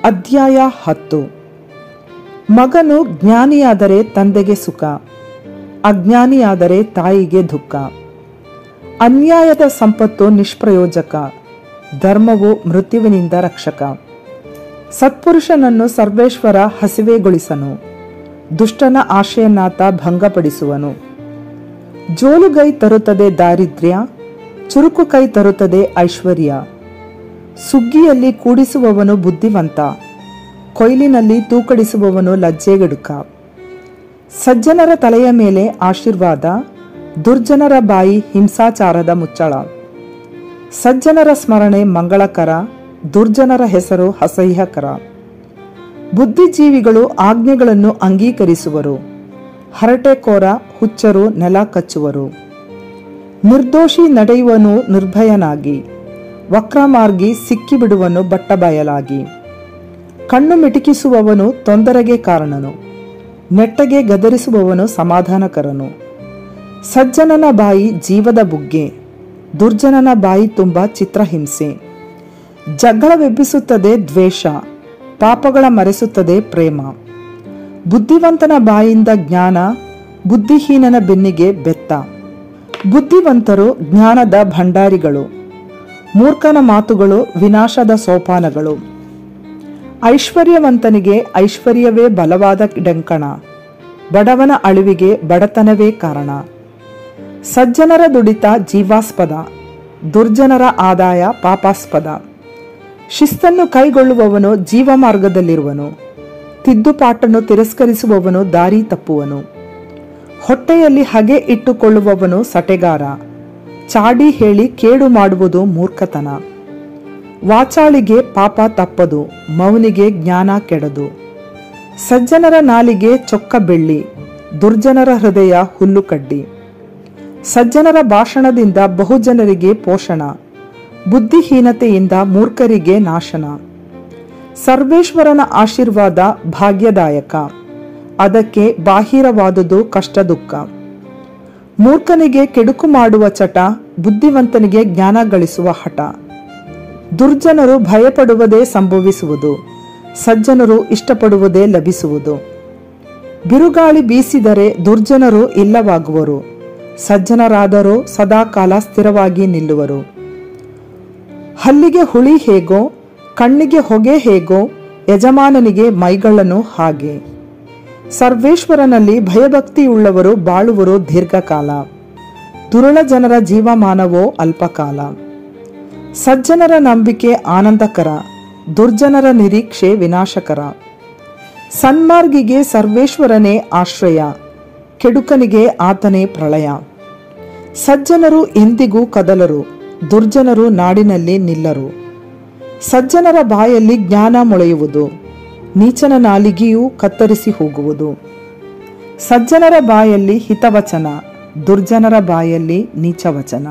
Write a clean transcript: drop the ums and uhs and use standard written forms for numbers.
ಅಧ್ಯಾಯ 10. ಮಗನು ಜ್ಞಾನಿಯಾದರೆ ತಂದೆಗೆ ಸುಖ, ಅಜ್ಞಾನಿಯಾದರೆ ತಾಯಿಗೆ ದುಃಖ. ಅನ್ಯಾಯದ ಸಂಪತ್ತು ನಿಷ್ಪ್ರಯೋಜಕ, ಧರ್ಮವು ಮೃತ್ಯುವಿನಿಂದ ರಕ್ಷಕ. ಸತ್ಪುರುಷನನ್ನು ಸರ್ವೇಶ್ವರ ಹಸಿವೆಗೊಳಿಸನು, ದುಷ್ಟನ ಆಶೆಯನ್ನಾತ ಭಂಗಪಡಿಸುವನು. ಜೋಲುಗೈ ತರುತ್ತದೆ ದಾರಿದ್ರ್ಯ, ಚುರುಕು ಕೈ ತರುತ್ತದೆ ಐಶ್ವರ್ಯ. ಸುಗ್ಗಿಯಲ್ಲಿ ಕೂಡಿಸುವವನು ಬುದ್ಧಿವಂತ, ಕೊಯ್ಲಿನಲ್ಲಿ ತೂಕಡಿಸುವವನು ಲಜ್ಜೆಗೆಡುಕ. ಸಜ್ಜನರ ತಲೆಯ ಮೇಲೆ ಆಶೀರ್ವಾದ, ದುರ್ಜನರ ಬಾಯಿ ಹಿಂಸಾಚಾರದ ಮುಚ್ಚಳ. ಸಜ್ಜನರ ಸ್ಮರಣೆ ಮಂಗಳಕರ, ದುರ್ಜನರ ಹೆಸರು ಅಸಹ್ಯಕರ. ಬುದ್ಧಿಜೀವಿಗಳು ಆಜ್ಞೆಗಳನ್ನು ಅಂಗೀಕರಿಸುವರು, ಹರಟೆಕೋರ ಹುಚ್ಚರು ನೆಲ ಕಚ್ಚುವರು. ನಿರ್ದೋಷಿ ನಡೆಯುವನು ನಿರ್ಭಯನಾಗಿ, ವಕ್ರಮಾರ್ಗಿ ಸಿಕ್ಕಿಬಿಡುವನು ಬಟ್ಟಬಯಲಾಗಿ. ಕಣ್ಣು ಮಿಟುಕಿಸುವವನು ತೊಂದರೆಗೆ ಕಾರಣನು, ನೆಟ್ಟಗೆ ಗದರಿಸುವವನು ಸಮಾಧಾನಕರನು. ಸಜ್ಜನನ ಬಾಯಿ ಜೀವದ ಬುಗ್ಗೆ, ದುರ್ಜನನ ಬಾಯಿ ತುಂಬ ಚಿತ್ರಹಿಂಸೆ. ಜಗಳವೆಬ್ಬಿಸುತ್ತದೆ ದ್ವೇಷ, ಪಾಪಗಳ ಮರೆಸುತ್ತದೆ ಪ್ರೇಮ. ಬುದ್ಧಿವಂತನ ಬಾಯಿಂದ ಜ್ಞಾನ, ಬುದ್ಧಿಹೀನನ ಬೆನ್ನಿಗೆ ಬೆತ್ತ. ಬುದ್ಧಿವಂತರು ಜ್ಞಾನದ ಭಂಡಾರಿಗಳು, ಮೂರ್ಖನ ಮಾತುಗಳು ವಿನಾಶದ ಸೋಪಾನಗಳು. ಐಶ್ವರ್ಯವಂತನಿಗೆ ಐಶ್ವರ್ಯವೇ ಬಲವಾದ ಡಂಕಣ, ಬಡವನ ಅಳಿವಿಗೆ ಬಡತನವೇ ಕಾರಣ. ಸಜ್ಜನರ ದುಡಿತ ಜೀವಾಸ್ಪದ, ದುರ್ಜನರ ಆದಾಯ ಪಾಪಾಸ್ಪದ. ಶಿಸ್ತನ್ನು ಕೈಗೊಳ್ಳುವವನು ಜೀವಮಾರ್ಗದಲ್ಲಿರುವನು, ತಿದ್ದುಪಾಟನ್ನು ತಿರಸ್ಕರಿಸುವವನು ದಾರಿ ತಪ್ಪುವನು. ಹೊಟ್ಟೆಯಲ್ಲಿ ಹಗೆ ಇಟ್ಟುಕೊಳ್ಳುವವನು ಸಟೆಗಾರ, ಚಾಡಿ ಹೇಳಿ ಕೇಡು ಮಾಡುವುದು ಮೂರ್ಖತನ. ವಾಚಾಳಿಗೆ ಪಾಪ ತಪ್ಪದು, ಮೌನಿಗೆ ಜ್ಞಾನ ಕೆಡದು. ಸಜ್ಜನರ ನಾಲಿಗೆ ಚೊಕ್ಕ ಬೆಳ್ಳಿ, ದುರ್ಜನರ ಹೃದಯ ಹುಲ್ಲುಕಡ್ಡಿ. ಸಜ್ಜನರ ಭಾಷಣದಿಂದ ಬಹುಜನರಿಗೆ ಪೋಷಣ, ಬುದ್ಧಿಹೀನತೆಯಿಂದ ಮೂರ್ಖರಿಗೆ ನಾಶನ. ಸರ್ವೇಶ್ವರನ ಆಶೀರ್ವಾದ ಭಾಗ್ಯದಾಯಕ, ಅದಕ್ಕೆ ಬಾಹಿರವಾದುದು ಕಷ್ಟ ದುಃಖ. ಮೂರ್ಖನಿಗೆ ಕೆಡುಕು ಮಾಡುವ ಚಟ, ಬುದ್ಧಿವಂತನಿಗೆ ಜ್ಞಾನ ಗಳಿಸುವ ಹಠ. ದುರ್ಜನರು ಭಯಪಡುವುದೇ ಸಂಭವಿಸುವುದು, ಸಜ್ಜನರು ಇಷ್ಟಪಡುವುದೇ ಲಭಿಸುವುದು. ಬಿರುಗಾಳಿ ಬೀಸಿದರೆ ದುರ್ಜನರು ಇಲ್ಲವಾಗುವರು, ಸಜ್ಜನರಾದರೂ ಸದಾಕಾಲ ಸ್ಥಿರವಾಗಿ ನಿಲ್ಲುವರು. ಹಲ್ಲಿಗೆ ಹುಳಿ ಹೇಗೋ, ಕಣ್ಣಿಗೆ ಹೊಗೆ ಹೇಗೋ, ಯಜಮಾನನಿಗೆ ಮೈಗಳನ್ನು ಹಾಗೆ. ಸರ್ವೇಶ್ವರನಲ್ಲಿ ಭಯಭಕ್ತಿಯುಳ್ಳವರು ಬಾಳುವರು ದೀರ್ಘಕಾಲ, ದುರುಳ ಜನರ ಜೀವಮಾನವೋ ಅಲ್ಪಕಾಲ. ಸಜ್ಜನರ ನಂಬಿಕೆ ಆನಂದಕರ, ದುರ್ಜನರ ನಿರೀಕ್ಷೆ ವಿನಾಶಕರ. ಸನ್ಮಾರ್ಗಿಗೆ ಸರ್ವೇಶ್ವರನೇ ಆಶ್ರಯ, ಕೆಡುಕನಿಗೆ ಆತನೇ ಪ್ರಳಯ. ಸಜ್ಜನರು ಎಂದಿಗೂ ಕದಲರು, ದುರ್ಜನರು ನಾಡಿನಲ್ಲಿ ನಿಲ್ಲರು. ಸಜ್ಜನರ ಬಾಯಲ್ಲಿ ಜ್ಞಾನ ಮೊಳೆಯುವುದು, ನೀಚನ ನಾಲಿಗೆಯೂ ಕತ್ತರಿಸಿ ಹೋಗುವುದು. ಸಜ್ಜನರ ಬಾಯಲ್ಲಿ ಹಿತವಚನ, ದುರ್ಜನರ ಬಾಯಲ್ಲಿ ನೀಚವಚನ.